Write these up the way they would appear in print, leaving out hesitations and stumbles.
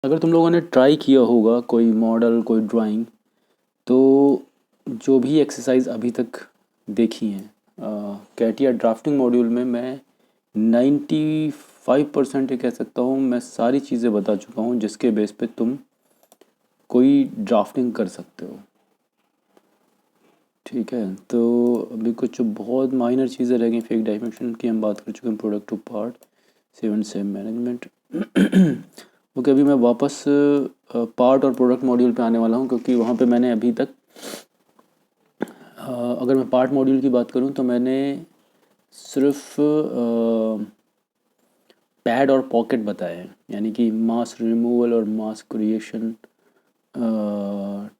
अगर तुम लोगों ने ट्राई किया होगा कोई मॉडल कोई ड्राइंग, तो जो भी एक्सरसाइज अभी तक देखी हैं कैटिया ड्राफ्टिंग मॉड्यूल में, मैं 95% ये कह सकता हूँ, मैं सारी चीज़ें बता चुका हूँ जिसके बेस पे तुम कोई ड्राफ्टिंग कर सकते हो। ठीक है, तो अभी कुछ बहुत माइनर चीज़ें रह गई। फेक डायमेंशन की हम बात कर चुके हैं, product to part, save and save management. Okay, अभी मैं वापस पार्ट और प्रोडक्ट मॉड्यूल पे आने वाला हूँ, क्योंकि वहाँ पे मैंने अभी तक अगर मैं पार्ट मॉड्यूल की बात करूँ तो मैंने सिर्फ पैड और पॉकेट बताए हैं, यानी कि मास रिमूवल और मास क्रिएशन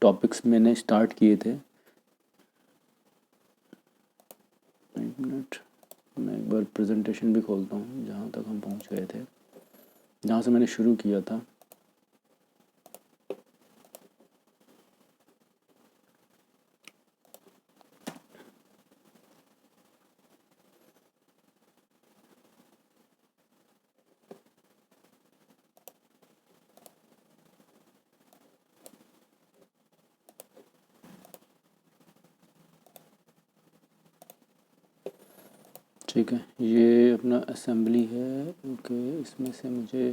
टॉपिक्स मैंने स्टार्ट किए थे। एक मिनट, मैं एक बार प्रेजेंटेशन भी खोलता हूँ जहाँ तक हम पहुँच गए थे, जहाँ से मैंने शुरू किया था। ठीक है, ये अपना असेंबली है। ओके, इसमें से मुझे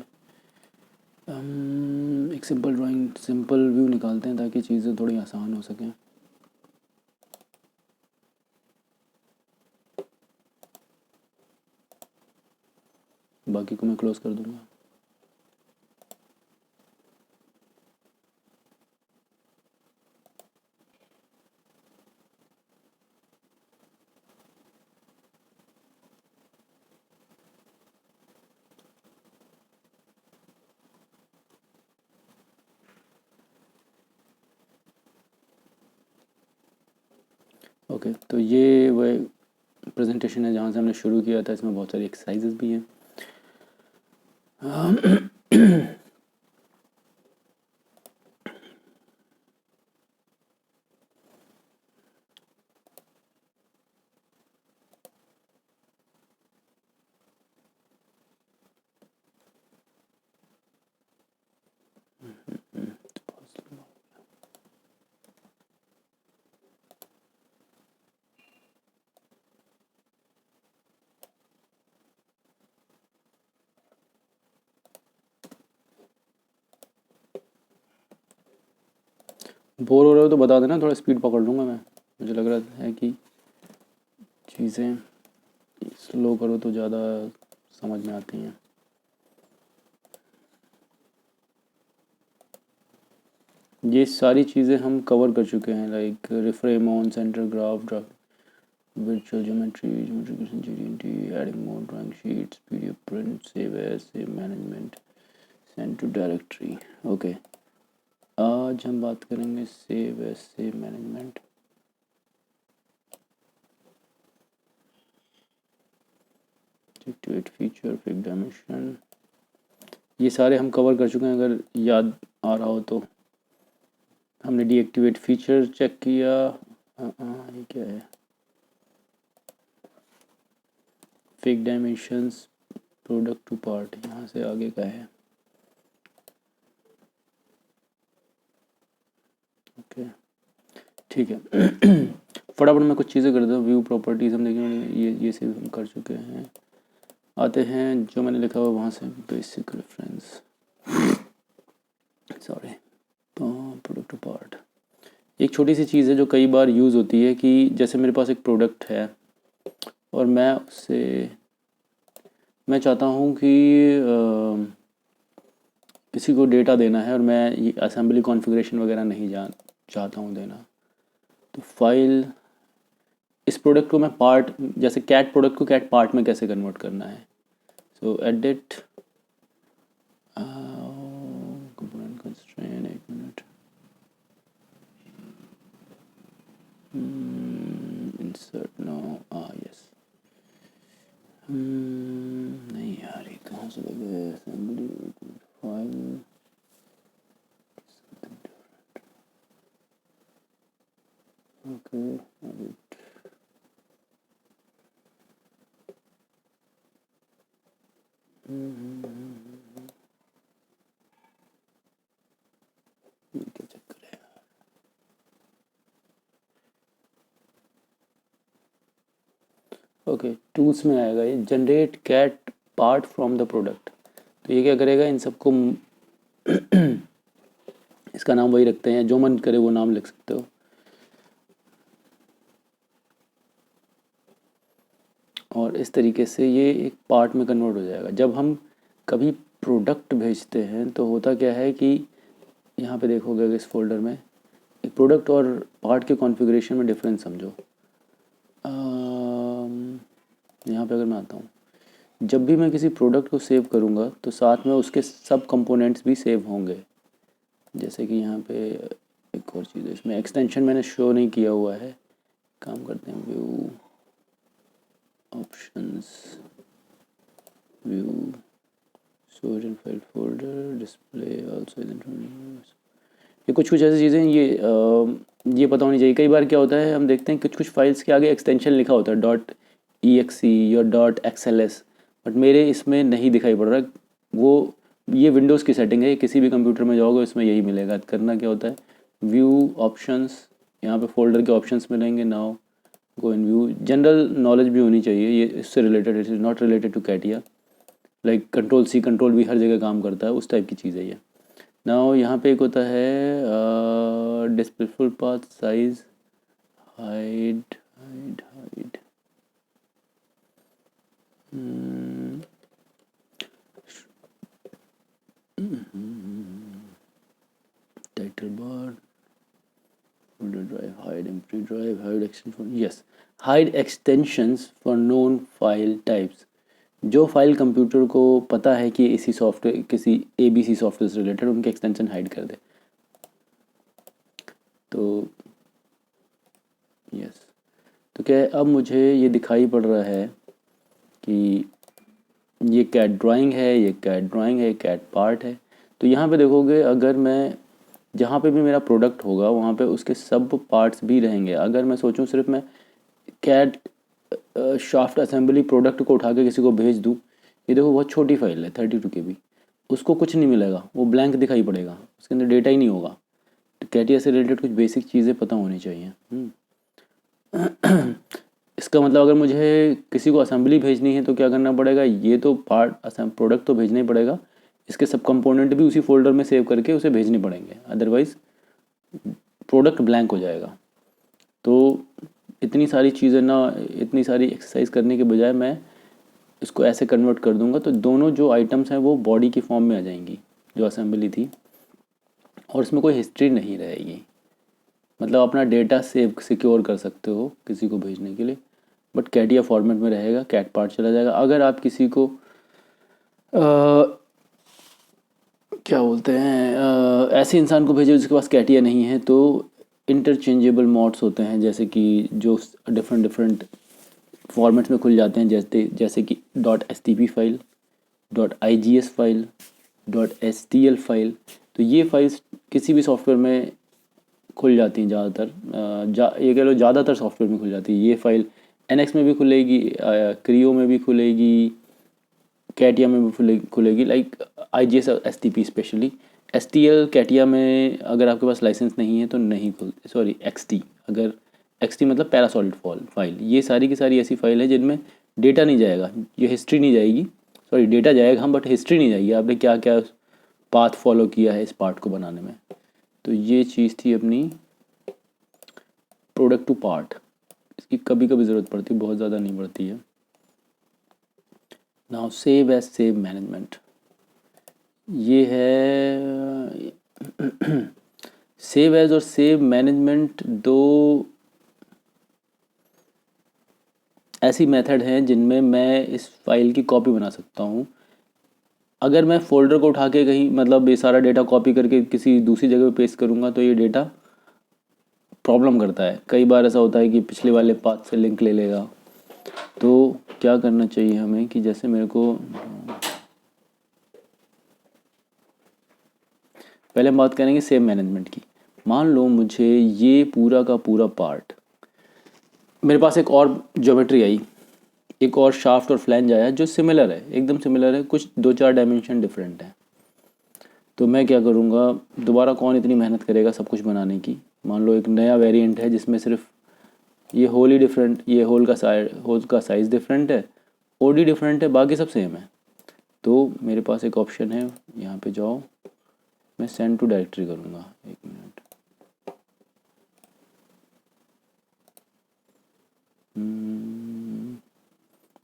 हम एक सिंपल ड्राइंग, सिंपल व्यू निकालते हैं ताकि चीज़ें थोड़ी आसान हो सकें। बाकी को मैं क्लोज कर दूंगा। ओके, तो ये वह प्रेजेंटेशन है जहाँ से हमने शुरू किया था। इसमें बहुत सारी एक्सरसाइजेस भी हैं। बोर हो रहे हो तो बता देना, थोड़ा स्पीड पकड़ लूँगा मैं। मुझे लग रहा है कि चीज़ें स्लो करो तो ज़्यादा समझ में आती हैं। ये सारी चीज़ें हम कवर कर चुके हैं, like reframe on, centre graph, draft, virtual geometry, geometry GD&T, adding more drawing sheets, PDF print, save as, save management, send to directory। Okay, आज हम बात करेंगे save as, save management. Activate feature, fix dimension, ये सारे हम cover कर चुके हैं, अगर याद आ रहा हो तो। हमने डीएक्टिवेट फीचर चेक किया। ये क्या है? फिक डायमेंशंस, प्रोडक्ट टू पार्ट, यहाँ से आगे का है। ओके, ठीक है। फटाफट मैं कुछ चीज़ें कर दूँ। व्यू प्रॉपर्टीज़ हम देखेंगे, ये से हम कर चुके हैं। आते हैं जो मैंने लिखा हुआ वहाँ से, basic reference, sorry, product to part. एक छोटी सी चीज़ है जो कई बार यूज़ होती है कि जैसे मेरे पास एक प्रोडक्ट है और मैं चाहता हूँ कि किसी को डेटा देना है और मैं ये असेंबली कॉन्फ़िगरेशन वगैरह नहीं चाहता हूँ देना। तो फाइल, इस प्रोडक्ट को मैं पार्ट, जैसे कैट प्रोडक्ट को कैट पार्ट में कैसे कन्वर्ट करना है। सो एडिट कंपोनेंट कंस्ट्रेंट, एक मिनट, इंसर्ट नो, यस। नहीं यार, ये कहाँ से लगे? Assembly file, okay, edit. Okay, tools में आएगा ये generate cat part from the product. तो ये क्या करेगा, इन सबको इसका नाम वही रखते हैं, जो मन करे वो नाम लिख सकते हो। और इस तरीके से ये एक पार्ट में कन्वर्ट हो जाएगा। जब हम कभी प्रोडक्ट भेजते हैं तो होता क्या है कि यहाँ पे देखोगे इस फोल्डर में एक प्रोडक्ट और पार्ट के कॉन्फ़िगरेशन में डिफरेंस समझो। यहाँ पे अगर मैं आता हूँ, जब भी मैं किसी प्रोडक्ट को सेव करूँगा तो साथ में उसके सब कंपोनेंट्स भी सेव होंगे। जैसे कि यहाँ पे एक और चीज़ है, इसमें एक्सटेंशन मैंने शो नहीं किया हुआ है। काम करते हैं, view options, view storage and file folder, display also. ये कुछ ऐसी चीज़ें ये पता होनी चाहिए। कई बार क्या होता है, हम देखते हैं कुछ फाइल्स के आगे एक्सटेंशन लिखा होता है .exe या .xls, बट मेरे इसमें नहीं दिखाई पड़ रहा। वो ये विंडोज़ की सेटिंग है, किसी भी कंप्यूटर में जाओगे इसमें यही मिलेगा। करना क्या होता है, व्यू ऑप्शंस, यहाँ पे फोल्डर के ऑप्शंस मिलेंगे। Now go in view, general knowledge भी होनी चाहिए ये इससे related, it is not related to CATIA. Like control C control V हर जगह काम करता है, उस टाइप की चीज़ है ये। नाउ यहाँ पे एक होता है display full path size, hide title bar, folder drive, hide empty drive, hide extension, yes, hide extensions for known file types. जो फाइल कंप्यूटर को पता है कि इसी सॉफ्टवेयर, किसी ABC सॉफ्टवेयर से रिलेटेड, उनके एक्सटेंशन हाइड कर दे। तो यस, तो क्या है, अब मुझे ये दिखाई पड़ रहा है कि ये कैट ड्राइंग है, ये कैट ड्राइंग है, कैट पार्ट है। तो यहाँ पे देखोगे, अगर मैं जहाँ पे भी मेरा प्रोडक्ट होगा वहाँ पे उसके सब पार्ट्स भी रहेंगे। अगर मैं सोचूं सिर्फ मैं कैट शाफ्ट असेंबली प्रोडक्ट को उठा के किसी को भेज दूँ, ये देखो बहुत छोटी फाइल है 32 KB, उसको कुछ नहीं मिलेगा, वो ब्लैंक दिखाई पड़ेगा, उसके अंदर डेटा ही नहीं होगा। तो कैटिया से रिलेटेड कुछ बेसिक चीज़ें पता होनी चाहिए। इसका मतलब अगर मुझे किसी को असेंबली भेजनी है तो क्या करना पड़ेगा, ये तो पार्ट प्रोडक्ट तो भेजना ही पड़ेगा, इसके सब कंपोनेंट भी उसी फोल्डर में सेव करके उसे भेजने पड़ेंगे, अदरवाइज़ प्रोडक्ट ब्लैंक हो जाएगा। तो इतनी सारी चीज़ें ना, इतनी सारी एक्सरसाइज करने के बजाय मैं इसको ऐसे कन्वर्ट कर दूंगा, तो दोनों जो आइटम्स हैं वो बॉडी की फॉर्म में आ जाएंगी जो असेंबली थी, और इसमें कोई हिस्ट्री नहीं रहेगी। मतलब अपना डेटा सेव सिक्योर कर सकते हो किसी को भेजने के लिए, बट कैटिया फॉर्मेट में रहेगा, कैट पार्ट चला जाएगा। अगर आप किसी को क्या बोलते हैं, ऐसे इंसान को भेजो जिसके पास कैटिया नहीं है, तो इंटरचेंजेबल मॉड्स होते हैं, जैसे कि जो डिफरेंट फॉर्मेट्स में खुल जाते हैं, जैसे कि .stp file, .igs file, .stl file. तो ये फाइल्स किसी भी सॉफ्टवेयर में खुल जाती हैं ज़्यादातर, ये कह लो ज़्यादातर सॉफ्टवेयर में खुल जाती है। ये फाइल NX में भी खुलेगी, क्रियो में भी खुलेगी, कैटिया में भी खुलेगी, like IGS STP specially. STL CATIA में अगर आपके पास लाइसेंस नहीं है तो नहीं खुल, सॉरी XT, अगर XT मतलब पैरासॉलिड फाइल, ये सारी की सारी ऐसी फाइल है जिनमें डेटा नहीं जाएगा, ये हिस्ट्री नहीं जाएगी, सॉरी डेटा जाएगा हम, बट हिस्ट्री नहीं जाएगी, आपने क्या क्या पाथ फॉलो किया है इस पार्ट को बनाने में। तो ये चीज़ थी अपनी प्रोडक्ट टू पार्ट। इसकी कभी कभी ज़रूरत पड़ती है, बहुत ज़्यादा नहीं पड़ती है। Now save as save management, ये है सेव एज और सेव मैनेजमेंट दो ऐसी मेथड हैं जिनमें मैं इस फाइल की कॉपी बना सकता हूँ। अगर मैं फोल्डर को उठा के कहीं, मतलब ये सारा डेटा कॉपी करके किसी दूसरी जगह पे पेस्ट करूँगा तो ये डेटा प्रॉब्लम करता है। कई बार ऐसा होता है कि पिछले वाले पाथ से लिंक ले लेगा। तो क्या करना चाहिए हमें कि जैसे मेरे को, पहले हम बात करेंगे सेव मैनेजमेंट की। मान लो मुझे ये पूरा का पूरा पार्ट, मेरे पास एक और ज्योमेट्री आई, एक और शाफ्ट और फ्लैंज आया जो सिमिलर है, एकदम सिमिलर है, कुछ 2-4 डायमेंशन डिफरेंट है। तो मैं क्या करूँगा, दोबारा कौन इतनी मेहनत करेगा सब कुछ बनाने की। मान लो एक नया वेरिएंट है जिसमें सिर्फ ये होल ही डिफरेंट, ये होल का साइज़ डिफरेंट है, ओडी डिफरेंट है, बाकी सब सेम है। तो मेरे पास एक ऑप्शन है, यहाँ पे जाओ, मैं सेंड टू डायरेक्टरी करूँगा। एक मिनट,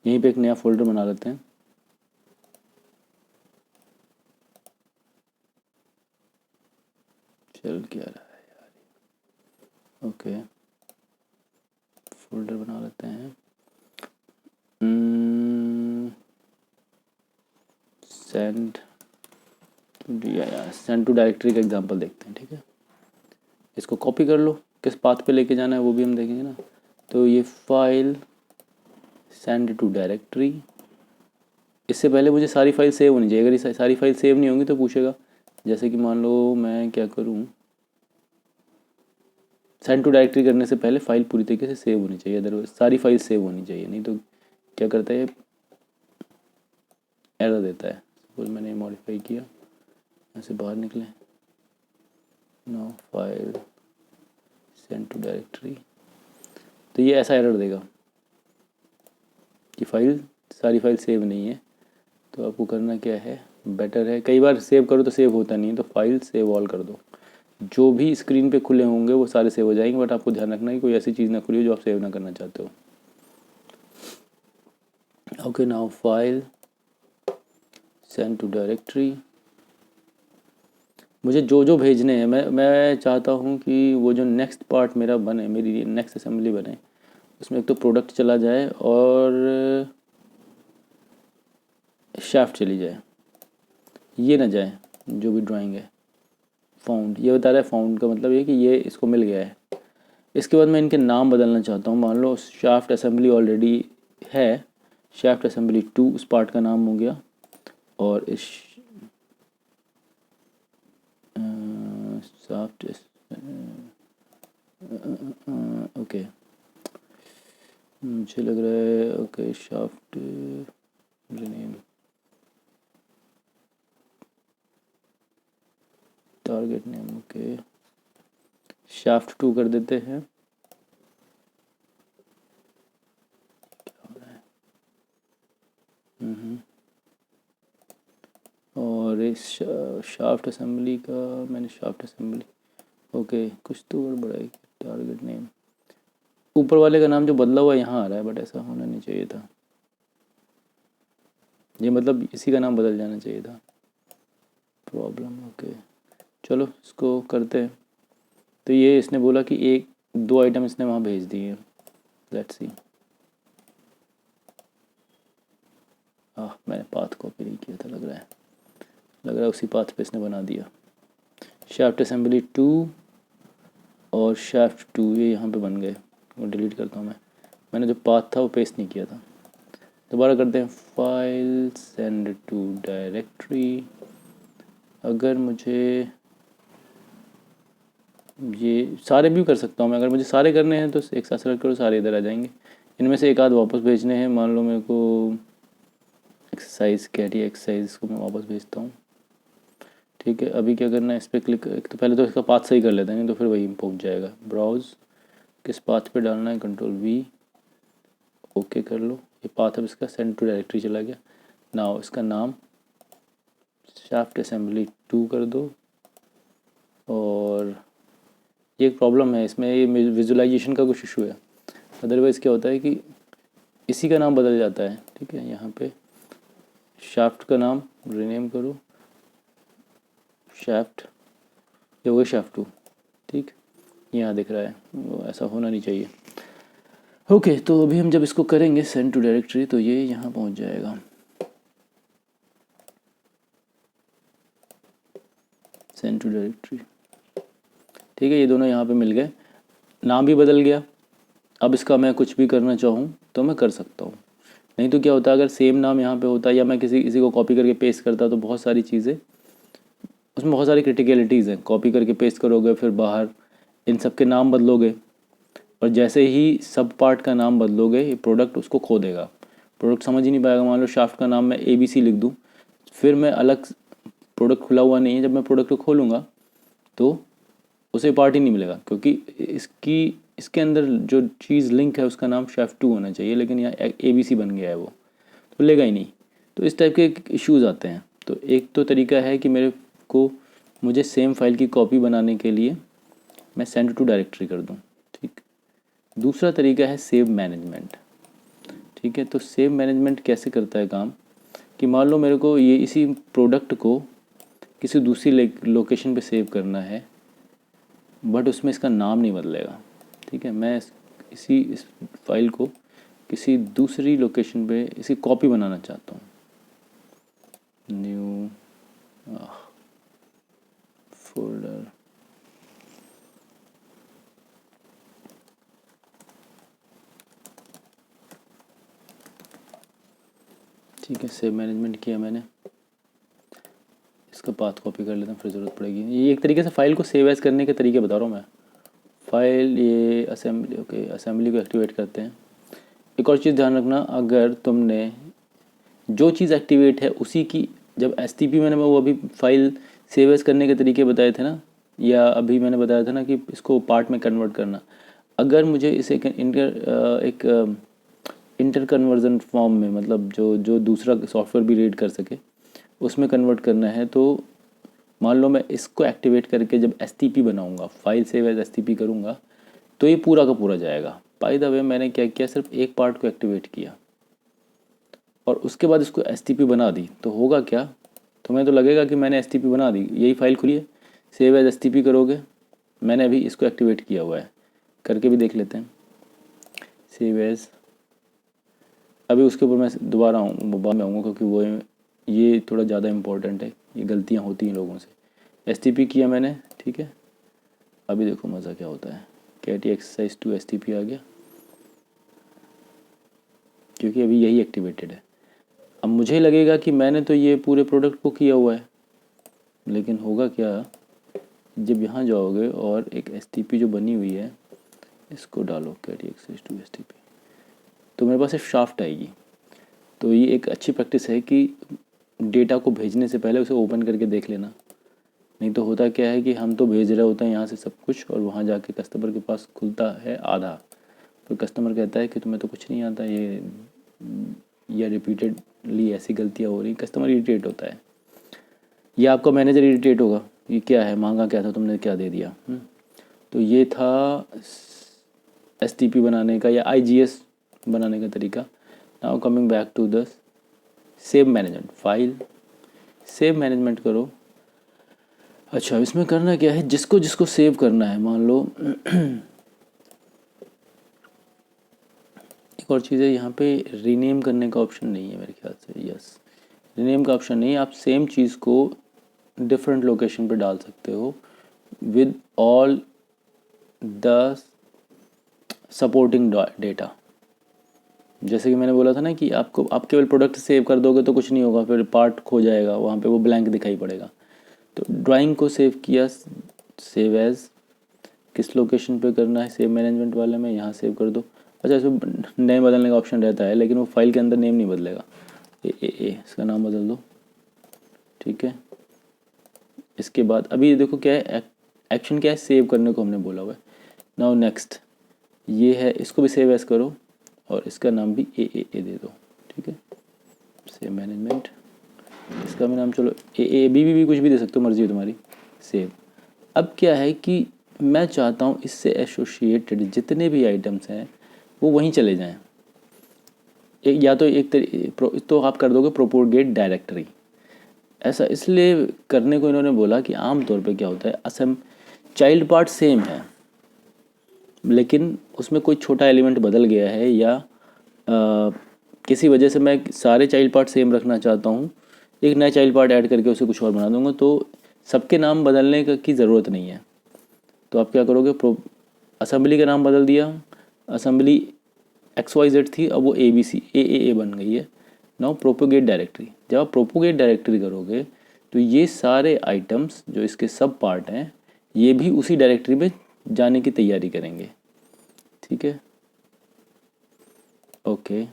यहीं पे एक नया फोल्डर बना लेते हैं। चल क्या रहा है यार, ओके फोल्डर बना लेते हैं। सेंड सेंड टू डायरेक्टरी का एग्जांपल देखते हैं, ठीक है। इसको कॉपी कर लो, किस पाथ पे लेके जाना है वो भी हम देखेंगे ना। तो ये फाइल सेंड टू डायरेक्टरी, इससे पहले मुझे सारी फाइल सेव होनी चाहिए। अगर ये सारी फाइल सेव नहीं होंगी तो पूछेगा। जैसे कि मान लो मैं क्या करूँ, सेंड टू डायरेक्टरी करने से पहले फाइल पूरी तरीके से सेव होनी चाहिए, अदरवाइज सारी फाइल सेव होनी चाहिए, नहीं तो क्या करता है, एरर देता है। सपोज मैंने मॉडिफाई किया, ऐसे बाहर निकले, no file send to directory, तो ये ऐसा एरर देगा कि सारी फाइल सेव नहीं है। तो आपको करना क्या है, बेटर है, कई बार सेव करो तो सेव होता नहीं है, तो फाइल सेव ऑल कर दो। जो भी स्क्रीन पे खुले होंगे वो सारे सेव हो जाएंगे, बट आपको ध्यान रखना है कि कोई ऐसी चीज़ ना खुली हो जो आप सेव ना करना चाहते हो। Okay, now file send to directory. मुझे जो जो भेजने हैं, मैं चाहता हूँ कि वो जो नेक्स्ट पार्ट मेरा बने, मेरी नेक्स्ट असेंबली बने, उसमें एक तो प्रोडक्ट चला जाए और शाफ्ट चली जाए, ये ना जाए जो भी ड्राइंग है। फाउंड, ये बता रहा है, फाउंड का मतलब ये कि ये इसको मिल गया है। इसके बाद मैं इनके नाम बदलना चाहता हूँ। मान लो शाफ्ट असेंबली ऑलरेडी है, शाफ्ट असेंबली 2 उस पार्ट का नाम हो गया, और इस शाफ्ट ओके, मुझे लग रहा है okay shaft rename target name, okay shaft 2 कर देते हैं। और इस शाफ्ट असेंबली का मैंने शाफ्ट असेंबली, ओके कुछ तो गड़बड़ है। टारगेट नेम, ऊपर वाले का नाम जो बदला हुआ यहाँ आ रहा है, बट ऐसा होना नहीं चाहिए था। ये मतलब इसी का नाम बदल जाना चाहिए था, प्रॉब्लम। ओके चलो इसको करते हैं। तो ये इसने बोला कि 1-2 आइटम इसने वहाँ भेज दिए, लेट्स सी। मैंने पाथ कॉपी नहीं किया था, लग रहा है उसी पाथ पे इसने बना दिया। शाफ्ट असेंबली 2 और शाफ्ट 2 ये यहाँ पे बन गए। वो डिलीट करता हूँ मैंने जो पाथ था वो पेस्ट नहीं किया था। दोबारा करते हैं, फाइल सेंड टू डायरेक्टरी। अगर मुझे ये सारे भी कर सकता हूँ मैं, अगर मुझे सारे करने हैं तो एक साथ सेलेक्ट करो, सारे इधर आ जाएंगे। इनमें से एक आध वापस भेजने हैं। मान लो मेरे को एक्सरसाइज कैटी एक्सरसाइज को मैं वापस भेजता हूँ, ठीक है। अभी क्या करना है, इस पर क्लिक, एक तो पहले तो इसका पाथ सही कर लेते हैं, नहीं तो फिर वही पहुँच जाएगा। ब्राउज़, किस पाथ पे डालना है, Ctrl+V, ओके कर लो। ये पाथ अब इसका सेंड टू डायरेक्टरी चला गया। नाउ इसका नाम शाफ्ट असेंबली 2 कर दो। और ये एक प्रॉब्लम है इसमें, ये विजुलाइजेशन का कुछ इशू है। अदरवाइज़ क्या होता है कि इसी का नाम बदल जाता है, ठीक है। यहाँ पे शाफ्ट का नाम रीनेम करो, शाफ्ट, ये हो गया शाफ्ट 2, ठीक। यहाँ दिख रहा है, वो ऐसा होना नहीं चाहिए। ओके तो अभी हम जब इसको करेंगे सेंड टू डायरेक्टरी, तो ये यहाँ पहुँच जाएगा, सेंड टू डायरेक्टरी, ठीक है। ये दोनों यहाँ पे मिल गए, नाम भी बदल गया। अब इसका मैं कुछ भी करना चाहूँ तो मैं कर सकता हूँ। नहीं तो क्या होता है, अगर सेम नाम यहाँ पे होता या मैं किसी को कॉपी करके पेस्ट करता, तो बहुत सारी चीज़ें उसमें, बहुत सारी क्रिटिकलिटीज़ हैं। कॉपी करके पेस्ट करोगे, फिर बाहर इन सब के नाम बदलोगे, और जैसे ही सब पार्ट का नाम बदलोगे, ये प्रोडक्ट उसको खो देगा, प्रोडक्ट समझ ही नहीं पाएगा। मान लो शाफ्ट का नाम मैं ABC लिख दूँ, फिर मैं अलग, प्रोडक्ट खुला हुआ नहीं है, जब मैं प्रोडक्ट को खोलूँगा तो उसे पार्ट ही नहीं मिलेगा, क्योंकि इसके अंदर जो चीज़ लिंक है उसका नाम शेफ 2 होना चाहिए, लेकिन यहाँ ABC बन गया है वो, तो लेगा ही नहीं। तो इस टाइप के इश्यूज़ आते हैं। तो एक तो तरीका है कि मुझे सेम फाइल की कॉपी बनाने के लिए मैं सेंड टू डायरेक्टरी कर दूँ, ठीक। दूसरा तरीका है सेव मैनेजमेंट, ठीक है। तो सेव मैनेजमेंट कैसे करता है काम, कि मान लो मेरे को ये इसी प्रोडक्ट को किसी दूसरी लोकेशन पे सेव करना है, बट उसमें इसका नाम नहीं बदलेगा, ठीक है। मैं इस फाइल को किसी दूसरी लोकेशन पे इसी कॉपी बनाना चाहता हूँ। न्यू फोल्डर, ठीक है। सेव मैनेजमेंट किया मैंने, इसका पाथ कॉपी कर लेता हूँ, फिर ज़रूरत पड़ेगी। ये एक तरीके से फाइल को सेव एज करने के तरीके बता रहा हूँ मैं। फाइल ये असेंबली, ओके, असेंबली को एक्टिवेट करते हैं। एक और चीज़ ध्यान रखना, अगर तुमने जो चीज़ एक्टिवेट है उसी की, जब STP मैंने वो अभी फाइल सेव एज करने के तरीके बताए थे ना, या अभी मैंने बताया था ना कि इसको पार्ट में कन्वर्ट करना, अगर मुझे इसे एक इंटर कन्वर्जन फॉर्म में, मतलब जो दूसरा सॉफ्टवेयर भी रीड कर सके, उसमें कन्वर्ट करना है, तो मान लो मैं इसको एक्टिवेट करके जब STP बनाऊंगा, फाइल सेव एज STP करूंगा, तो ये पूरा का पूरा जाएगा। बाय द वे मैंने क्या किया, सिर्फ एक पार्ट को एक्टिवेट किया और उसके बाद इसको STP बना दी, तो होगा क्या, तुम्हें तो लगेगा कि मैंने STP बना दी, यही फाइल खुली है, सेव एज STP करोगे। मैंने अभी इसको एक्टिवेट किया हुआ है, करके भी देख लेते हैं। सेव एज, अभी उसके ऊपर मैं दोबारा बाद में आऊँगा, क्योंकि वो ये थोड़ा ज़्यादा इम्पोर्टेंट है, ये गलतियाँ होती हैं लोगों से। STP किया मैंने, ठीक है। अभी देखो मज़ा क्या होता है, कैटी एक्सरसाइज 2 STP आ गया, क्योंकि अभी यही एक्टिवेटेड है। अब मुझे लगेगा कि मैंने तो ये पूरे प्रोडक्ट को किया हुआ है, लेकिन होगा क्या, जब यहाँ जाओगे और एक STP जो बनी हुई है इसको डालो, कैटी एक्सरसाइज 2 STP, तो मेरे पास एक शाफ्ट आएगी। तो ये एक अच्छी प्रैक्टिस है कि डेटा को भेजने से पहले उसे ओपन करके देख लेना। नहीं तो होता क्या है कि हम तो भेज रहे होते हैं यहाँ से सब कुछ, और वहाँ जाके कस्टमर के पास खुलता है आधा, फिर कस्टमर कहता है कि तुम्हें तो कुछ नहीं आता, ये रिपीटेडली ऐसी गलतियाँ हो रही, कस्टमर इरिटेट होता है, या आपका मैनेजर इरिटेट होगा, ये क्या है, मांगा क्या था तुमने, क्या दे दिया। तो ये था STP बनाने का या IGS बनाने का तरीका। Now coming back to the save management, file save management करो। अच्छा, इसमें करना क्या है, जिसको जिसको सेव करना है, मान लो एक और चीज़ है, यहाँ पे रीनेम करने का ऑप्शन नहीं है मेरे ख्याल से। यस, रीनेम का ऑप्शन नहीं है, आप सेम चीज़ को डिफरेंट लोकेशन पे डाल सकते हो with all the supporting data. जैसे कि मैंने बोला था ना कि आप केवल प्रोडक्ट सेव कर दोगे तो कुछ नहीं होगा, फिर पार्ट खो जाएगा, वहाँ पे वो ब्लैंक दिखाई पड़ेगा। तो ड्राइंग को सेव किया, सेव एज, किस लोकेशन पे करना है, सेव मैनेजमेंट वाले में, यहाँ सेव कर दो। अच्छा, इसमें नेम बदलने का ऑप्शन रहता है, लेकिन वो फाइल के अंदर नेम नहीं बदलेगा। इसका नाम बदल दो, ठीक है। इसके बाद अभी देखो क्या है, एक्शन क्या है, सेव करने को हमने बोला हुआ है। नाउ नेक्स्ट ये है, इसको भी सेव एज करो और इसका नाम भी ए दे दो, ठीक है। सेव मैनेजमेंट, इसका भी नाम चलो बी कुछ भी दे सकते हो, मर्जी है तुम्हारी। सेव। अब क्या है कि मैं चाहता हूँ इससे एसोसिएटेड जितने भी आइटम्स हैं वो वहीं चले जाएं। या तो तो आप कर दोगे प्रोपोगेट डायरेक्टरी। ऐसा इसलिए करने को इन्होंने बोला कि आमतौर पे क्या होता है, असम चाइल्ड पार्ट सेम है, लेकिन उसमें कोई छोटा एलिमेंट बदल गया है, या किसी वजह से मैं सारे चाइल्ड पार्ट सेम रखना चाहता हूँ, एक नया चाइल्ड पार्ट ऐड करके उसे कुछ और बना दूंगा, तो सबके नाम बदलने की ज़रूरत नहीं है। तो आप क्या करोगे, असेंबली का नाम बदल दिया, असेंबली XYZ थी, अब वो ABC AAA बन गई है। नाउ प्रोपोगेट डायरेक्टरी, जब आप प्रोपोगेट डायरेक्टरी करोगे तो ये सारे आइटम्स जो इसके सब पार्ट हैं ये भी उसी डायरेक्टरी में जाने की तैयारी करेंगे, ठीक है। ओके,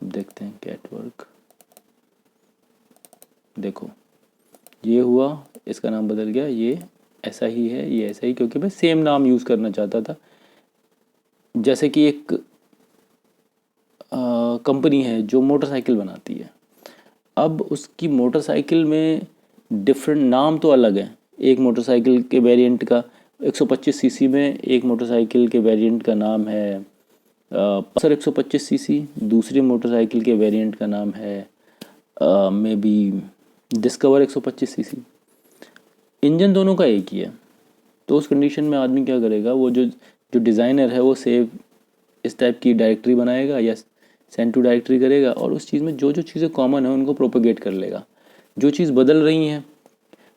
देखते हैं कैटवर्क। देखो ये हुआ, इसका नाम बदल गया, ये ऐसा ही है, ये ऐसा ही, क्योंकि मैं सेम नाम यूज़ करना चाहता था। जैसे कि एक कंपनी है जो मोटरसाइकिल बनाती है, अब उसकी मोटरसाइकिल में डिफरेंट नाम तो अलग है। एक मोटरसाइकिल के वेरिएंट का 125 सीसी में एक मोटरसाइकिल के वेरिएंट का नाम है पल्सर 125 सीसी, दूसरी मोटरसाइकिल के वेरिएंट का नाम है may be discover 125 CC. Engine दोनों का एक ही है। तो उस कंडीशन में आदमी क्या करेगा, वो जो जो डिज़ाइनर है वो सेव इस टाइप की डायरेक्टरी बनाएगा या सेंड टू डायरेक्टरी करेगा, और उस चीज़ में जो जो चीज़ें कॉमन है उनको प्रोपोगेट कर लेगा। जो चीज़ बदल रही हैं,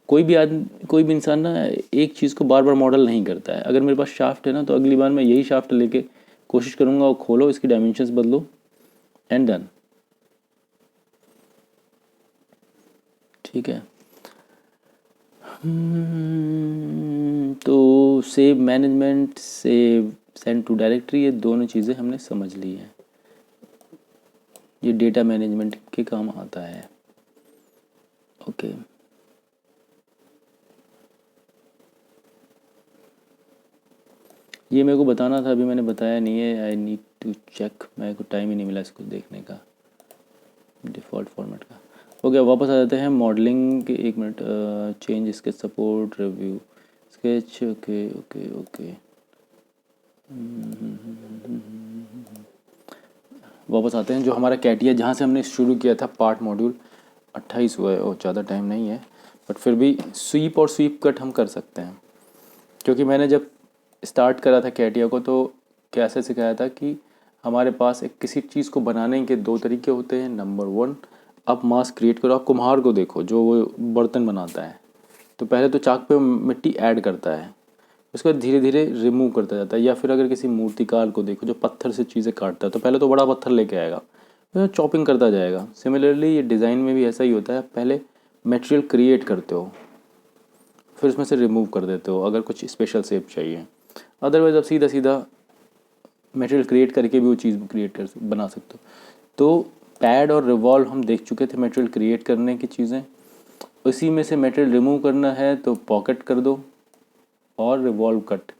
कोई भी आदमी, कोई भी इंसान ना एक चीज़ को बार बार मॉडल नहीं करता है। अगर मेरे पास शाफ्ट है ना, तो अगली बार मैं यही शाफ्ट लेके कोशिश करूँगा, और खोलो, इसकी डायमेंशंस बदलो, एंड डन। ठीक है। तो save management, save send to directory, ये दोनों चीज़ें हमने समझ ली हैं। ये डेटा मैनेजमेंट के काम आता है। ओके। ये मेरे को बताना था, अभी मैंने बताया नहीं है। आई नीड टू चेक, मेरे को टाइम ही नहीं मिला इसको देखने का, डिफ़ॉल्ट फॉर्मेट का। ओके, वापस आ जाते हैं मॉडलिंग के। एक minute, change sketch support review sketch. Okay okay okay, वापस आते हैं। जो हमारा कैटिया, जहाँ से हमने शुरू किया था पार्ट मॉड्यूल 28 हुआ है, और ज़्यादा टाइम नहीं है, बट फिर भी स्वीप और स्वीप कट हम कर सकते हैं। क्योंकि मैंने जब स्टार्ट करा था कैटिया को, तो कैसे सिखाया था कि हमारे पास एक किसी चीज़ को बनाने के दो तरीके होते हैं। नंबर 1, आप मास्क क्रिएट करो। आप कुम्हार को देखो जो वो बर्तन बनाता है, तो पहले तो चाक पे मिट्टी ऐड करता है, उसके बाद धीरे धीरे रिमूव करता जाता है। या फिर अगर किसी मूर्तिकार को देखो जो पत्थर से चीज़ें काटता है, तो पहले तो बड़ा पत्थर लेके आएगा, फिर चॉपिंग करता जाएगा। सिमिलरली ये डिज़ाइन में भी ऐसा ही होता है, पहले मटेरियल क्रिएट करते हो, फिर उसमें से रिमूव कर देते हो अगर कुछ स्पेशल शेप चाहिए। अदरवाइज आप सीधा सीधा मटेरियल क्रिएट करके भी वो चीज़ क्रिएट कर बना सकते हो। तो पैड और रिवॉल्व हम देख चुके थे, मटेरियल क्रिएट करने की चीज़ें। उसी में से मटेरियल रिमूव करना है तो पॉकेट कर दो, और रिवॉल्व कट,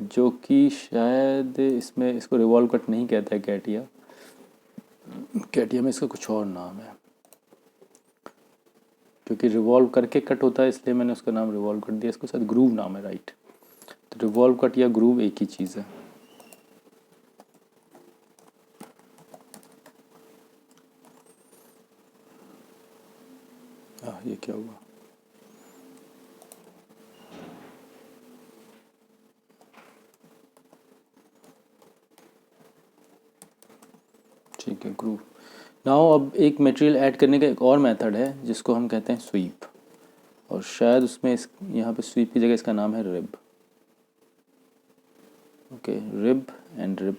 जो कि शायद इसमें इसको रिवॉल्व कट नहीं कहता है कैटिया, कैटिया में इसका कुछ और नाम है। क्योंकि रिवॉल्व करके कट होता है, इसलिए मैंने उसका नाम रिवॉल्व कट दिया। इसको शायद ग्रूव नाम है, राइट। तो रिवॉल्व कट या ग्रूव एक ही चीज़ है। ये क्या हुआ? ठीक है, ग्रूव। नाउ अब एक मटेरियल ऐड करने का एक और मेथड है जिसको हम कहते हैं स्वीप, और शायद उसमें इस यहाँ पे स्वीप की जगह इसका नाम है rib. Okay, rib end rib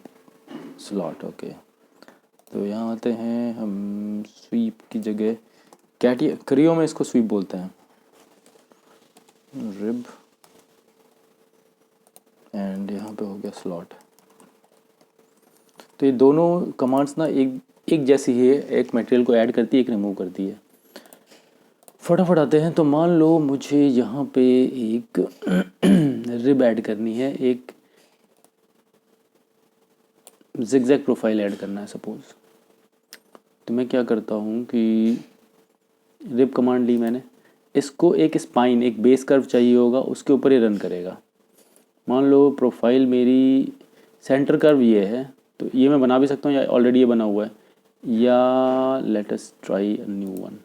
slot. Okay, तो यहाँ आते हैं हम। स्वीप की जगह कैटिया, क्रियो में इसको स्वीप बोलते हैं, रिब, एंड यहाँ पे हो गया स्लॉट। तो ये दोनों कमांड्स ना एक एक जैसी ही है, एक मटेरियल को ऐड करती है, एक रिमूव करती है। फटाफट आते हैं। तो मान लो मुझे यहाँ पे एक रिब ऐड करनी है, एक जिगजैग प्रोफाइल ऐड करना है सपोज। तो मैं क्या करता हूँ कि रिब कमांड ली मैंने, इसको एक स्पाइन, एक बेस कर्व चाहिए होगा, उसके ऊपर ये रन करेगा। मान लो प्रोफाइल मेरी सेंटर कर्व ये है, तो ये मैं बना भी सकता हूँ या ऑलरेडी ये बना हुआ है, या let us try a new one.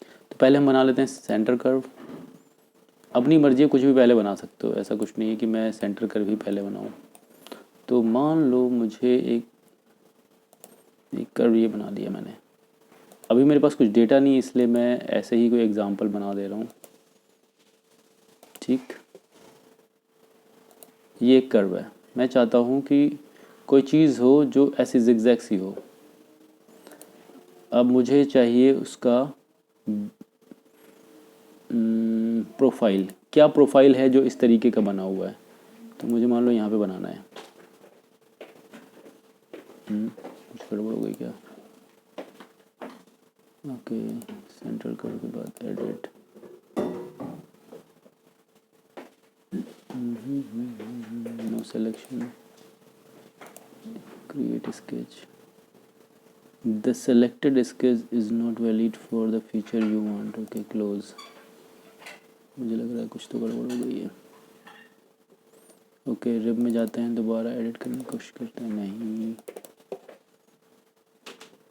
तो पहले हम बना लेते हैं सेंटर कर्व। अपनी मर्जी है, कुछ भी पहले बना सकते हो, ऐसा कुछ नहीं है कि मैं सेंटर कर्व ही पहले बनाऊँ। तो मान लो मुझे एक कर्व ये बना लिया मैंने। अभी मेरे पास कुछ डेटा नहीं, इसलिए मैं ऐसे ही कोई एग्जांपल बना दे रहा हूँ। ठीक, ये एक कर्व है। मैं चाहता हूँ कि कोई चीज़ हो जो ऐसी जिगजैग सी हो। अब मुझे चाहिए उसका प्रोफाइल। क्या प्रोफाइल है जो इस तरीके का बना हुआ है, तो मुझे मान लो यहाँ पे बनाना है। कुछ गड़बड़ हो गई क्या? ओके, सेंटर कर्व के बाद edit, no selection, create sketch. The selected sketch is not valid for the feature you want. Okay, close. मुझे लग रहा है कुछ तो गड़बड़ हो गई है। ओके, रिब में जाते हैं, दोबारा एडिट करने की कोशिश करते हैं। नहीं,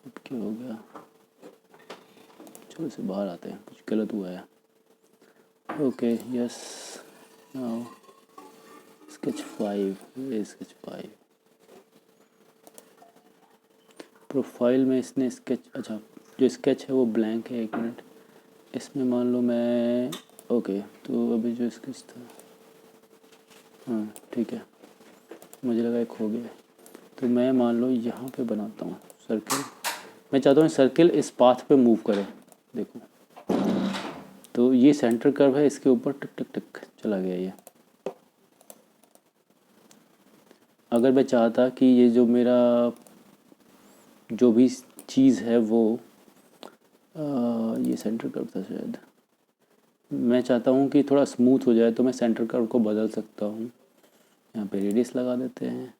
अब क्या हो गया? चलो से बाहर आते हैं, कुछ गलत हुआ है। ओके, यस, नाउ स्केच 5, ये स्केच 5 प्रोफाइल में इसने स्केच, अच्छा जो स्केच है वो ब्लैंक है। 1 मिनट, इसमें मान लो मैं, ओके तो अभी जो स्केच था, हाँ ठीक है, मुझे लगा एक हो गया। तो मैं मान लो यहाँ पे बनाता हूँ सर्किल। मैं चाहता हूँ सर्किल इस पाथ पे मूव करे। देखो, तो ये सेंटर कर्व है, इसके ऊपर टिक टिक टिक चला गया ये। अगर मैं चाहता कि ये जो मेरा जो भी चीज़ है वो ये सेंटर कर्व था शायद, मैं चाहता हूँ कि थोड़ा स्मूथ हो जाए, तो मैं सेंटर कर्व को बदल सकता हूँ। यहाँ पे रेडियस लगा देते हैं।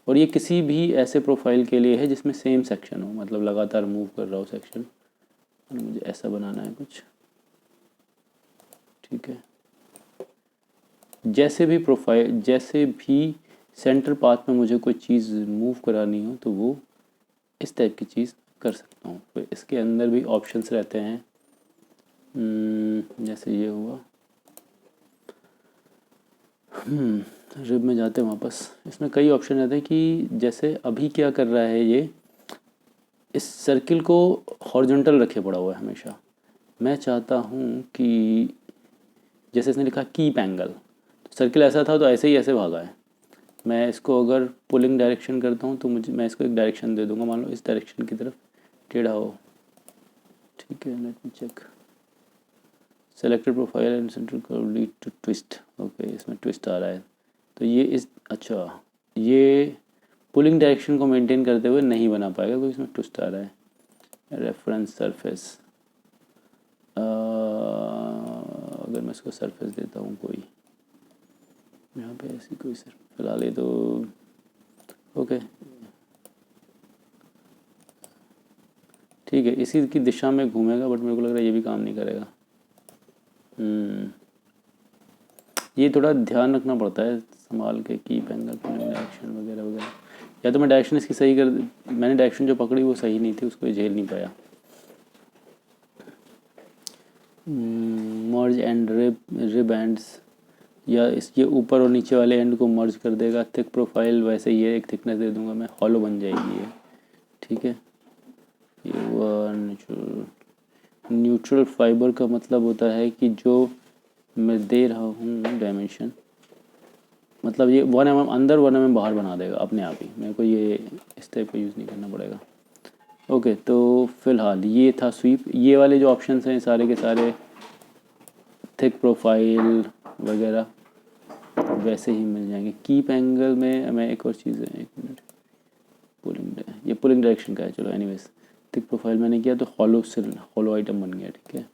और ये किसी भी ऐसे प्रोफाइल के लिए है जिसमें सेम सेक्शन हो, मतलब लगातार मूव कर रहा हो सेक्शन। और मुझे ऐसा बनाना है कुछ, ठीक है। जैसे भी प्रोफाइल, जैसे भी सेंटर पाथ में मुझे कोई चीज़ मूव करानी हो तो वो इस टाइप की चीज़ कर सकता हूँ। तो इसके अंदर भी ऑप्शंस रहते हैं, जैसे ये हुआ। रिब में जाते हैं वापस, इसमें कई ऑप्शन रहते हैं कि जैसे अभी क्या कर रहा है ये, इस सर्किल को हॉरिजॉन्टल रखे पड़ा हुआ है हमेशा। मैं चाहता हूँ कि जैसे इसने लिखा कीप एंगल, तो सर्किल ऐसा था तो ऐसे ही ऐसे भागा है। मैं इसको अगर पुलिंग डायरेक्शन करता हूँ तो मुझे, मैं इसको एक डायरेक्शन दे दूँगा, मान लो इस डायरेक्शन की तरफ टेढ़ा हो, ठीक है। Let me check, selected profile and centre curve lead to twist. Okay, इसमें ट्विस्ट आ रहा है, तो ये इस, अच्छा ये पुलिंग डायरेक्शन को मेंटेन करते हुए नहीं बना पाएगा क्योंकि इसमें ट्विस्ट आ रहा है। रेफरेंस सरफेस, अगर मैं इसको सरफेस देता हूँ कोई, यहाँ पे ऐसी कोई सरफेस फिलहाल ये तो ओके, ठीक है, इसी की दिशा में घूमेगा, बट मेरे को लग रहा है ये भी काम नहीं करेगा। ये थोड़ा ध्यान रखना पड़ता है संभाल के, कीप एंगल, डायरेक्शन वगैरह वगैरह। या तो मैं डायरेक्शन इसकी सही कर, मैंने डायरेक्शन जो पकड़ी वो सही नहीं थी, उसको ये झेल नहीं पाया। मर्ज एंड रिब एंड्स, या इसके ऊपर और नीचे वाले एंड को मर्ज कर देगा। थिक प्रोफाइल वैसे ही है, एक थिकनेस दे दूंगा मैं, हॉलो बन जाएगी ये, ठीक है। ये हुआ न्यूट्रल। न्यूट्रल फाइबर का मतलब होता है कि जो मैं दे रहा हूँ डायमेंशन, मतलब ये 1 mm अंदर 1 mm बाहर बना देगा अपने आप ही, मेरे को ये इस टाइप का यूज़ नहीं करना पड़ेगा। ओके, तो फिलहाल ये था स्वीप। ये वाले जो ऑप्शंस हैं सारे के सारे थिक प्रोफाइल वगैरह वैसे ही मिल जाएंगे। कीप एंगल में मैं एक और चीज़ है, 1 मिनट, पुलिंग, ये पुलिंग डायरेक्शन का है, चलो एनीवेज। थिक प्रोफाइल मैंने किया तो हॉलो आइटम बन गया, ठीक है।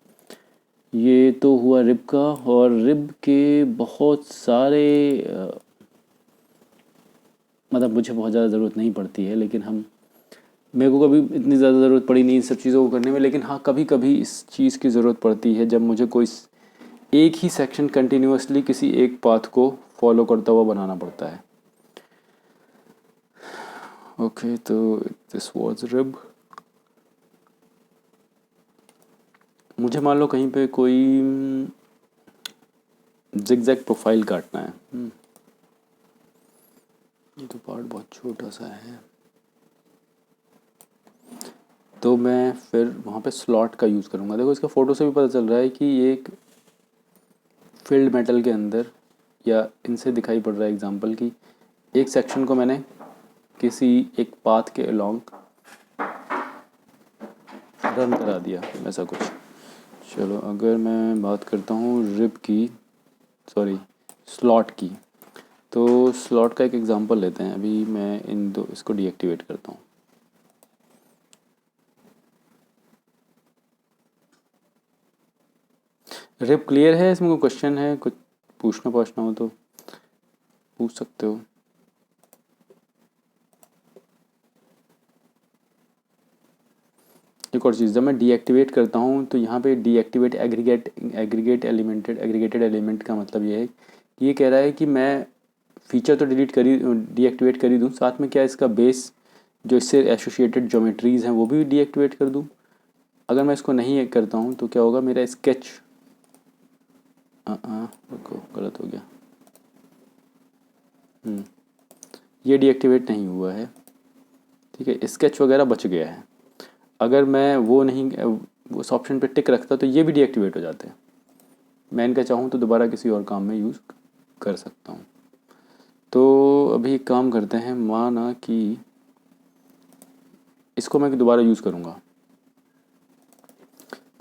ये तो हुआ रिब का, और रिब के बहुत सारे मतलब मुझे बहुत ज़्यादा ज़रूरत नहीं पड़ती है, लेकिन हम, मेरे को कभी इतनी ज़्यादा ज़रूरत पड़ी नहीं इन सब चीज़ों को करने में, लेकिन हाँ कभी कभी इस चीज़ की ज़रूरत पड़ती है जब मुझे कोई एक ही सेक्शन कंटिन्यूसली किसी एक पाथ को फॉलो करता हुआ बनाना पड़ता है। ओके, तो दिस वाज रिब। मुझे मान लो कहीं पे कोई जिगजैग प्रोफाइल काटना है। ये तो पार्ट बहुत छोटा सा है, तो मैं फिर वहाँ पे स्लॉट का यूज़ करूँगा। देखो इसका फ़ोटो से भी पता चल रहा है कि ये एक फील्ड मेटल के अंदर, या इनसे दिखाई पड़ रहा है एग्जांपल कि एक सेक्शन को मैंने किसी एक पाथ के अलोंग रन करा दिया, ऐसा कुछ। चलो अगर मैं बात करता हूँ रिब की, सॉरी स्लॉट की, तो स्लॉट का एक एग्जांपल लेते हैं। अभी मैं इन दो इसको डीएक्टिवेट करता हूँ। रिप क्लियर है? इसमें कोई क्वेश्चन है, कुछ पूछना हो तो पूछ सकते हो। एक और चीज़, जब मैं डीएक्टिवेट करता हूँ तो यहाँ पे डीएक्टिवेट एग्रीगेटेड एलिमेंट का मतलब ये है कि ये कह रहा है कि मैं फीचर तो डीएक्टिवेट कर ही दूँ, साथ में क्या इसका बेस जो इससे एसोसिएटेड ज्योमेट्रीज़ हैं वो भी डीएक्टिवेट कर दूँ। अगर मैं इसको नहीं करता हूँ तो क्या होगा, मेरा स्केच रुको गलत हो गया, ये डीएक्टिवेट नहीं हुआ है, ठीक है, स्केच वगैरह बच गया है। अगर मैं वो नहीं उस ऑप्शन पे टिक रखता तो ये भी डीएक्टिवेट हो जाते हैं। मैं इनका चाहूँ तो दोबारा किसी और काम में यूज़ कर सकता हूँ। तो अभी एक काम करते हैं, माना कि इसको मैं दोबारा यूज़ करूँगा।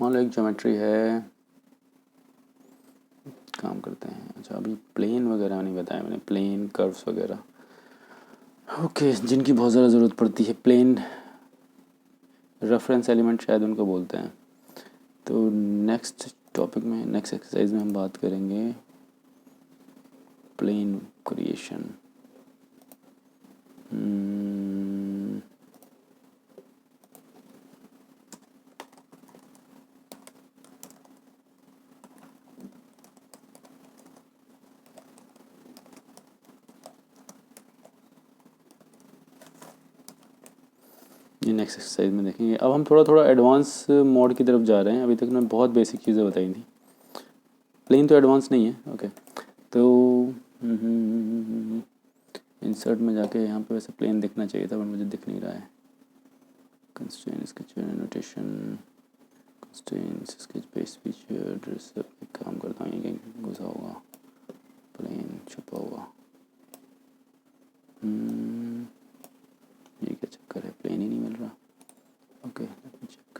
मान लो एक ज्योमेट्री है, काम करते हैं। अच्छा, अभी प्लेन वगैरह नहीं बताया मैंने, प्लेन कर्व्स वगैरह, ओके, जिनकी बहुत ज़्यादा ज़रूरत पड़ती है। प्लेन रेफरेंस एलिमेंट शायद उनको बोलते हैं। तो नेक्स्ट टॉपिक में, नेक्स्ट एक्सरसाइज में हम बात करेंगे प्लेन क्रिएशन। ये नेक्स्ट एक्सरसाइज में देखेंगे। अब हम थोड़ा थोड़ा एडवांस मोड की तरफ जा रहे हैं। अभी तक मैं बहुत बेसिक चीज़ें बताई थी, प्लेन तो एडवांस नहीं है। ओके, तो इंसर्ट में जाके यहाँ पे वैसे प्लेन दिखना चाहिए था, पर मुझे दिख नहीं रहा है। Constraint sketch notation, constraint sketch base feature dress, काम करता हूँ, ये घुसा होगा, प्लेन छुपा हुआ। ये क्या चक्कर है, प्लेन ही नहीं मिल रहा। Okay, let me check.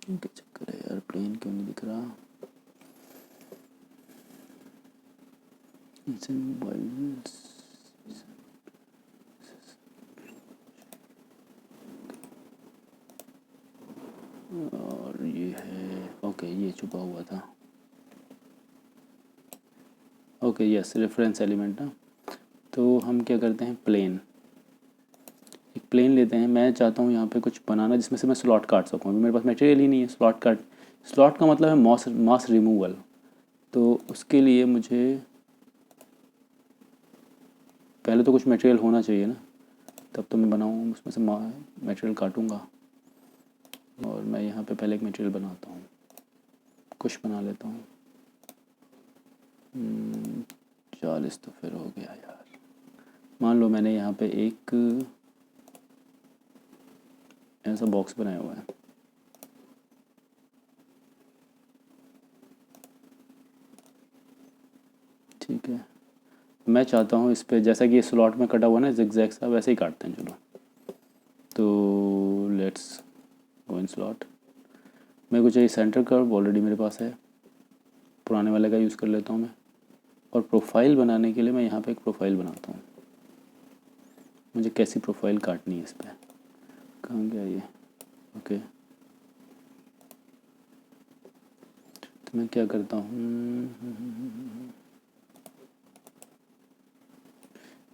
क्या चक्कर है यार, प्लेन क्यों नहीं दिख रहा? और ये है, ओके, ये छुपा हुआ था। ओके, यस, रेफरेंस एलिमेंट ना। तो हम क्या करते हैं, प्लेन, एक प्लेन लेते हैं। मैं चाहता हूँ यहाँ पे कुछ बनाना जिसमें से मैं स्लॉट काट सकूँ। अभी मेरे पास मटेरियल ही नहीं है स्लॉट का मतलब है मास रिमूवल। तो उसके लिए मुझे पहले तो कुछ मटेरियल होना चाहिए ना, तब तो मैं बनाऊँ, उसमें से मटेरियल काटूँगा। और मैं यहाँ पे पहले एक मटेरियल बनाता हूँ, कुछ बना लेता हूँ। 40 तो फिर हो गया यार। मान लो मैंने यहाँ पे एक ऐसा बॉक्स बनाया हुआ है, ठीक है। मैं चाहता हूँ इस पे, जैसा कि ये स्लॉट में कटा हुआ ना ज़िगज़ैग सा, वैसे ही काटते हैं। चलो, तो लेट्स गो इन स्लॉट। मेरे को चाहिए सेंटर कर्व, ऑलरेडी मेरे पास है, पुराने वाले का यूज़ कर लेता हूँ मैं। और प्रोफाइल बनाने के लिए मैं यहाँ पे एक प्रोफाइल बनाता हूँ। मुझे कैसी प्रोफाइल काटनी है इस पर, कहाँ गया ये? ओके, तो मैं क्या करता हूँ,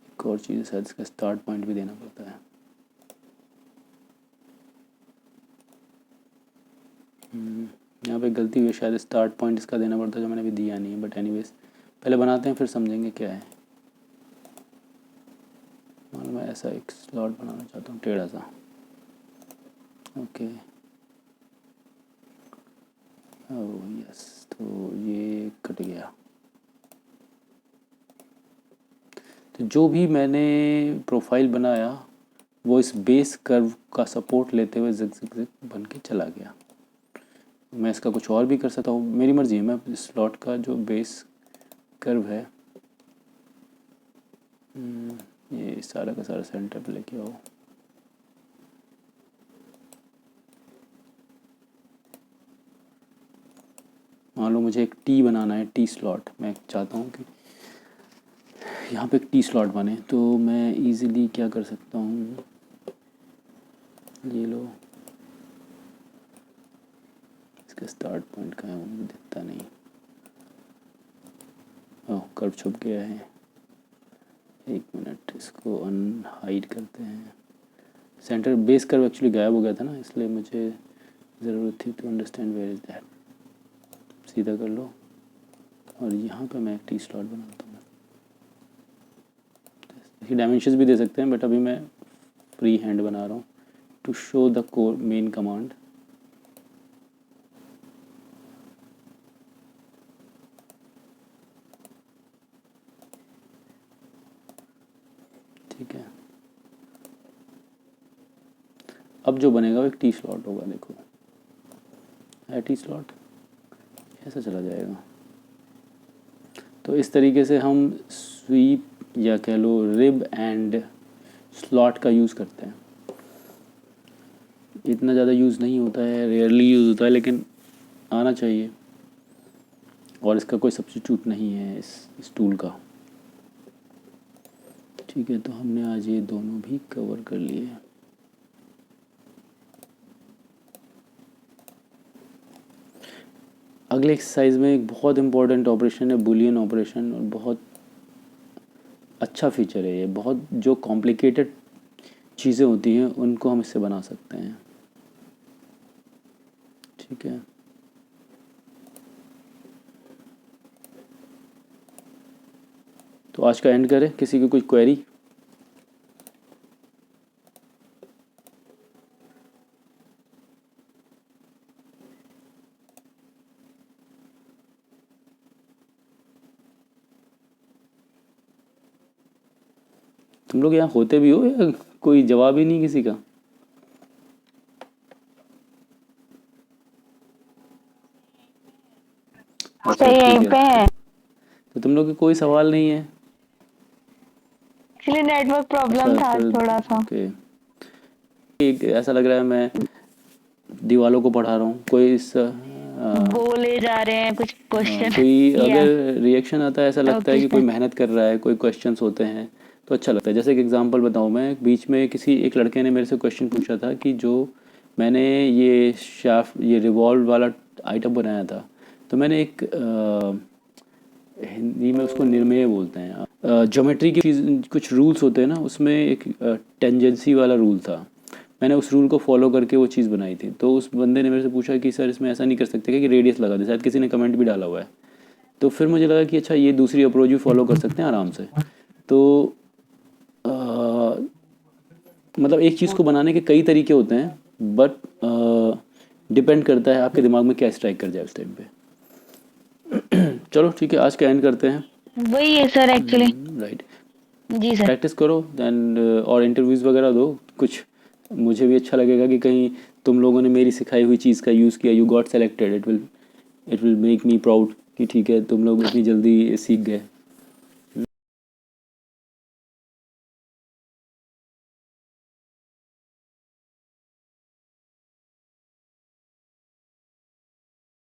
एक और चीज़, शायद इसका स्टार्ट पॉइंट भी देना पड़ता है। यहाँ पे गलती हुई, शायद स्टार्ट पॉइंट इसका देना पड़ता है, जो मैंने अभी दिया नहीं है। बट एनीवेज पहले बनाते हैं, फिर समझेंगे क्या है। मान लो मैं ऐसा एक स्लॉट बनाना चाहता हूँ, टेढ़ा सा। ओके, ओह यस, तो ये कट गया। तो जो भी मैंने प्रोफाइल बनाया वो इस बेस कर्व का सपोर्ट लेते हुए ज़िग ज़िग ज़िग बन के चला गया। मैं इसका कुछ और भी कर सकता हूँ, मेरी मर्ज़ी है। मैं स्लॉट का जो बेस कर्व है, ये सारा का सारा सेंटर पे लेके आओ। मान लो मुझे एक टी बनाना है, टी स्लॉट। मैं चाहता हूँ कि यहाँ पे एक टी स्लॉट बने, तो मैं इजीली क्या कर सकता हूँ, ये लो, इसका स्टार्ट पॉइंट कहाँ है वो मुझे दिखता नहीं। ओह, कर्व छुप गया है। एक मिनट, इसको अनहाइड करते हैं। सेंटर बेस कर्व एक्चुअली गायब हो गया था ना, इसलिए मुझे ज़रूरत थी to understand where is that. सीधा कर लो और यहाँ पे मैं एक टी स्लॉट बनाता हूँ। इसकी डायमेंशंस भी दे सकते हैं, बट अभी मैं फ्री हैंड बना रहा हूँ to show the core main command. ठीक है, अब जो बनेगा वो एक टी स्लॉट होगा। देखो है टी स्लॉट, ऐसा चला जाएगा। तो इस तरीके से हम स्वीप या कह लो रिब एंड स्लॉट का यूज़ करते हैं। इतना ज़्यादा यूज़ नहीं होता है, रेयरली यूज़ होता है, लेकिन आना चाहिए। और इसका कोई सब्स्टिट्यूट नहीं है इस टूल का। ठीक है, तो हमने आज ये दोनों भी कवर कर लिए। अगले एक्सरसाइज में एक बहुत इंपॉर्टेंट ऑपरेशन है बुलियन ऑपरेशन, और बहुत अच्छा फीचर है ये। बहुत जो कॉम्प्लिकेटेड चीज़ें होती हैं उनको हम इससे बना सकते हैं। ठीक है, तो आज का एंड करें। किसी की कोई क्वेरी? तुम लोग यहाँ होते भी हो या कोई जवाब ही नहीं किसी का? अच्छा, सही ठीक यहीं पे है, है। तो तुम लोग के कोई सवाल नहीं है? एक्चुअली नेटवर्क प्रॉब्लम अच्छा, था फिर थोड़ा सा। ओके। एक ऐसा लग रहा है मैं दीवालों को पढ़ा रहा हूँ। कोई बोले जा रहे हैं कुछ क्वेश्चन कोई या अगर रिएक्शन आता है, ऐसा लगता है कि ओके। कोई मेहनत कर रहा है, कोई क्वेश्चंस होते हैं तो अच्छा लगता है। जैसे एक एग्जांपल बताऊँ मैं, बीच में किसी एक लड़के ने मेरे से क्वेश्चन पूछा था कि जो मैंने ये शाफ्ट, ये रिवॉल्व वाला आइटम बनाया था, तो मैंने एक हिंदी में उसको निर्मेय बोलते हैं, ज्योमेट्री की कुछ रूल्स होते हैं ना, उसमें एक टेंजेंसी वाला रूल था। मैंने उस रूल को फॉलो करके वो चीज़ बनाई थी। तो उस बंदे ने मेरे से पूछा कि सर इसमें ऐसा नहीं कर सकते क्या कि रेडियस लगा दे? शायद किसी ने कमेंट भी डाला हुआ है। तो फिर मुझे लगा कि अच्छा, ये दूसरी अप्रोच भी फॉलो कर सकते हैं आराम से। तो आ, मतलब एक चीज़ को बनाने के कई तरीके होते हैं, बट डिपेंड करता है आपके दिमाग में क्या स्ट्राइक कर जाए उस टाइम पे। चलो ठीक है, आज का एंड करते हैं। वही है सर एक्चुअली। राइट, जी सर। प्रैक्टिस करो देन, और इंटरव्यूज़ वगैरह दो कुछ। मुझे भी अच्छा लगेगा कि कहीं तुम लोगों ने मेरी सिखाई हुई चीज़ का यूज़ किया, you got selected, it will make me proud कि ठीक है तुम लोग इतनी जल्दी सीख गए।